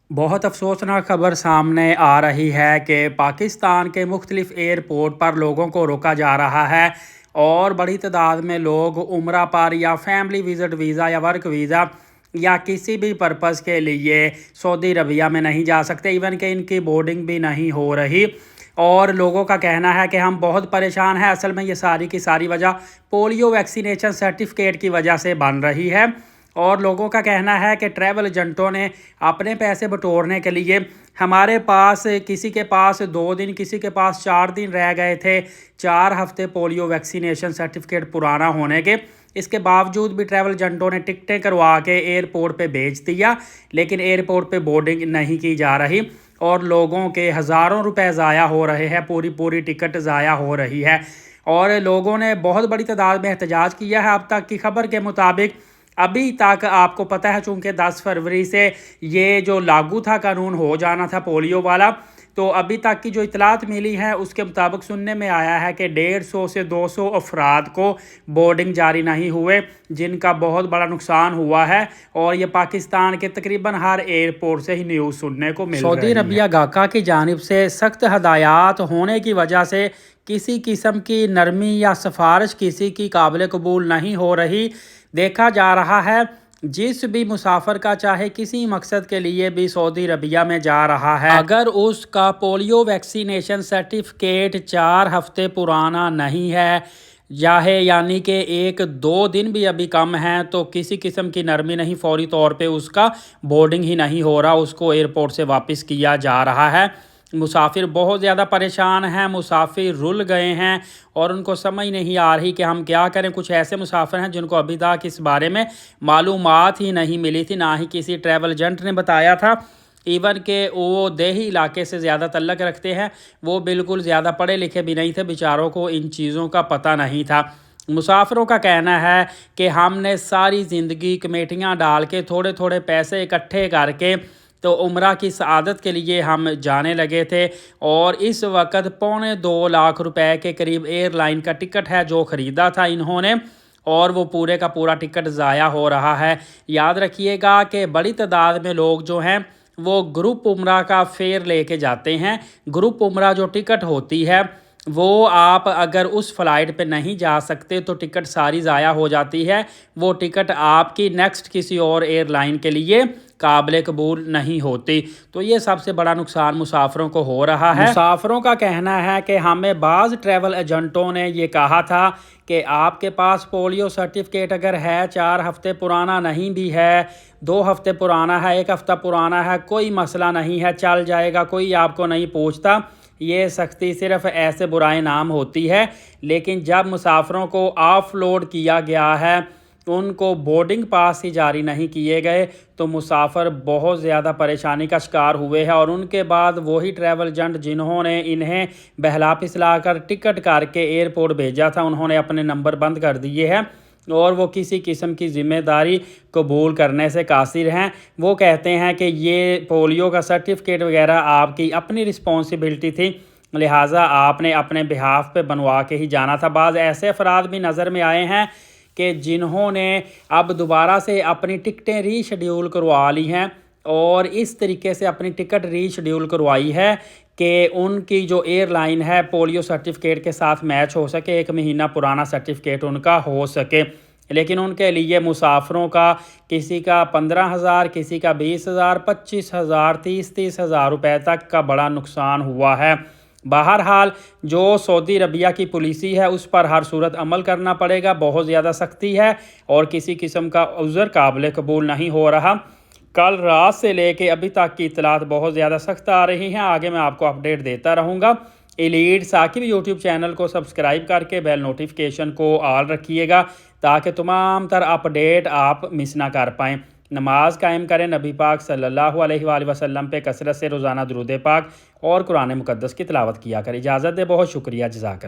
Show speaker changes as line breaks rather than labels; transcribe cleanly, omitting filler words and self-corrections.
بہت افسوسناک خبر سامنے آ رہی ہے کہ پاکستان کے مختلف ایئرپورٹ پر لوگوں کو روکا جا رہا ہے اور بڑی تعداد میں لوگ عمرہ پر یا فیملی وزٹ ویزا یا ورک ویزا یا کسی بھی پرپز کے لیے سعودی عربیہ میں نہیں جا سکتے، ایون کہ ان کی بورڈنگ بھی نہیں ہو رہی۔ اور لوگوں کا کہنا ہے کہ ہم بہت پریشان ہیں۔ اصل میں یہ ساری کی ساری وجہ پولیو ویکسینیشن سرٹیفکیٹ کی وجہ سے بن رہی ہے، اور لوگوں کا کہنا ہے کہ ٹریول ایجنٹوں نے اپنے پیسے بٹورنے کے لیے ہمارے پاس کسی کے پاس 2 دن کسی کے پاس 4 دن رہ گئے تھے 4 ہفتے پولیو ویکسینیشن سرٹیفکیٹ پرانا ہونے کے، اس کے باوجود بھی ٹریول ایجنٹوں نے ٹکٹیں کروا کے ایئرپورٹ پہ بھیج دیا، لیکن ایئرپورٹ پہ بورڈنگ نہیں کی جا رہی اور لوگوں کے ہزاروں روپے ضائع ہو رہے ہیں، پوری ٹکٹ ضائع ہو رہی ہے۔ اور لوگوں نے بہت بڑی تعداد میں احتجاج کیا ہے۔ اب تک کی خبر کے مطابق ابھی تک آپ کو پتہ ہے، چونکہ 10 فروری سے یہ جو لاگو تھا قانون ہو جانا تھا پولیو والا، تو ابھی تک کی جو اطلاعات ملی ہیں اس کے مطابق سننے میں آیا ہے کہ 150 سے 200 افراد کو بورڈنگ جاری نہیں ہوئے، جن کا بہت بڑا نقصان ہوا ہے، اور یہ پاکستان کے تقریباً ہر ایئرپورٹ سے ہی نیوز سننے کو مل رہی ہے۔ سعودی عربیہ گاکا کی جانب سے سخت ہدایات ہونے کی وجہ سے کسی قسم کی نرمی یا سفارش کسی کی قابل قبول نہیں ہو رہی۔ دیکھا جا رہا ہے جس بھی مسافر کا چاہے کسی مقصد کے لیے بھی سعودی عربیہ میں جا رہا ہے، اگر اس کا پولیو ویکسینیشن سرٹیفکیٹ 4 ہفتے پرانا نہیں ہے یعنی کہ 1-2 دن بھی ابھی کم ہیں، تو کسی قسم کی نرمی نہیں، فوری طور پہ اس کا بورڈنگ ہی نہیں ہو رہا، اس کو ایئرپورٹ سے واپس کیا جا رہا ہے۔ مسافر بہت زیادہ پریشان ہیں، مسافر رل گئے ہیں اور ان کو سمجھ نہیں آ رہی کہ ہم کیا کریں۔ کچھ ایسے مسافر ہیں جن کو ابھی تک اس بارے میں معلومات ہی نہیں ملی تھی، نہ ہی کسی ٹریول ایجنٹ نے بتایا تھا، ایون کہ وہ دیہی علاقے سے زیادہ تعلق رکھتے ہیں، وہ بالکل زیادہ پڑھے لکھے بھی نہیں تھے، بیچاروں کو ان چیزوں کا پتہ نہیں تھا۔ مسافروں کا کہنا ہے کہ ہم نے ساری زندگی کمیٹیاں ڈال کے تھوڑے پیسے اکٹھے کر کے تو عمرہ کی سعادت کے لیے ہم جانے لگے تھے، اور اس وقت 2.25 لاکھ روپے کے قریب ایئر لائن کا ٹکٹ ہے جو خریدا تھا انہوں نے، اور وہ پورے کا پورا ٹکٹ ضائع ہو رہا ہے۔ یاد رکھیے گا کہ بڑی تعداد میں لوگ جو ہیں وہ گروپ عمرہ کا فیئر لے کے جاتے ہیں۔ گروپ عمرہ جو ٹکٹ ہوتی ہے وہ آپ اگر اس فلائٹ پہ نہیں جا سکتے تو ٹکٹ ساری ضائع ہو جاتی ہے، وہ ٹکٹ آپ کی نیکسٹ کسی اور ایئر لائن کے لیے قابل قبول نہیں ہوتی، تو یہ سب سے بڑا نقصان مسافروں کو ہو رہا ہے۔ مسافروں کا کہنا ہے کہ ہمیں بعض ٹریول ایجنٹوں نے یہ کہا تھا کہ آپ کے پاس پولیو سرٹیفکیٹ اگر ہے 4 ہفتے پرانا نہیں بھی ہے، 2 ہفتے پرانا ہے، 1 ہفتہ پرانا ہے، کوئی مسئلہ نہیں ہے، چل جائے گا، کوئی آپ کو نہیں پوچھتا۔ یہ سختی صرف ایسے برائے نام ہوتی ہے، لیکن جب مسافروں کو آف لوڈ کیا گیا ہے، ان کو بورڈنگ پاس ہی جاری نہیں کیے گئے، تو مسافر بہت زیادہ پریشانی کا شکار ہوئے ہیں، اور ان کے بعد وہی ٹریول ایجنٹ جنہوں نے انہیں بہلا پھسلا کر ٹکٹ کر کے ایئرپورٹ بھیجا تھا، انہوں نے اپنے نمبر بند کر دیے ہیں، اور وہ کسی قسم کی ذمہ داری قبول کرنے سے قاصر ہیں۔ وہ کہتے ہیں کہ یہ پولیو کا سرٹیفکیٹ وغیرہ آپ کی اپنی رسپانسبلٹی تھی، لہٰذا آپ نے اپنے بہاف پہ بنوا کے ہی جانا تھا۔ بعض ایسے افراد بھی نظر میں آئے ہیں کہ جنہوں نے اب دوبارہ سے اپنی ٹکٹیں ری شیڈیول کروا لی ہیں، اور اس طریقے سے اپنی ٹکٹ ری شیڈیول کروائی ہے کہ ان کی جو ایئر لائن ہے پولیو سرٹیفکیٹ کے ساتھ میچ ہو سکے، 1 مہینہ پرانا سرٹیفکیٹ ان کا ہو سکے، لیکن ان کے لیے مسافروں کا کسی کا 15,000، کسی کا 20,000، 25,000، 30,000 روپے تک کا بڑا نقصان ہوا ہے۔ بہرحال جو سعودی عربیہ کی پالیسی ہے اس پر ہر صورت عمل کرنا پڑے گا، بہت زیادہ سختی ہے، اور کسی قسم کا عذر قابل قبول نہیں ہو رہا۔ کل رات سے لے کے ابھی تک کی اطلاعات بہت زیادہ سخت آ رہی ہیں، آگے میں آپ کو اپڈیٹ دیتا رہوں گا۔ ایلیٹ ثاقب یوٹیوب چینل کو سبسکرائب کر کے بیل نوٹیفیکیشن کو آل رکھیے گا تاکہ تمام تر اپڈیٹ آپ مس نہ کر پائیں۔ نماز قائم کریں، نبی پاک صلی اللہ علیہ وآلہ وسلم پہ کثرت سے روزانہ درود پاک اور قرآن مقدس کی تلاوت کیا کریں۔ اجازت دے، بہت شکریہ، جزاک اللہ۔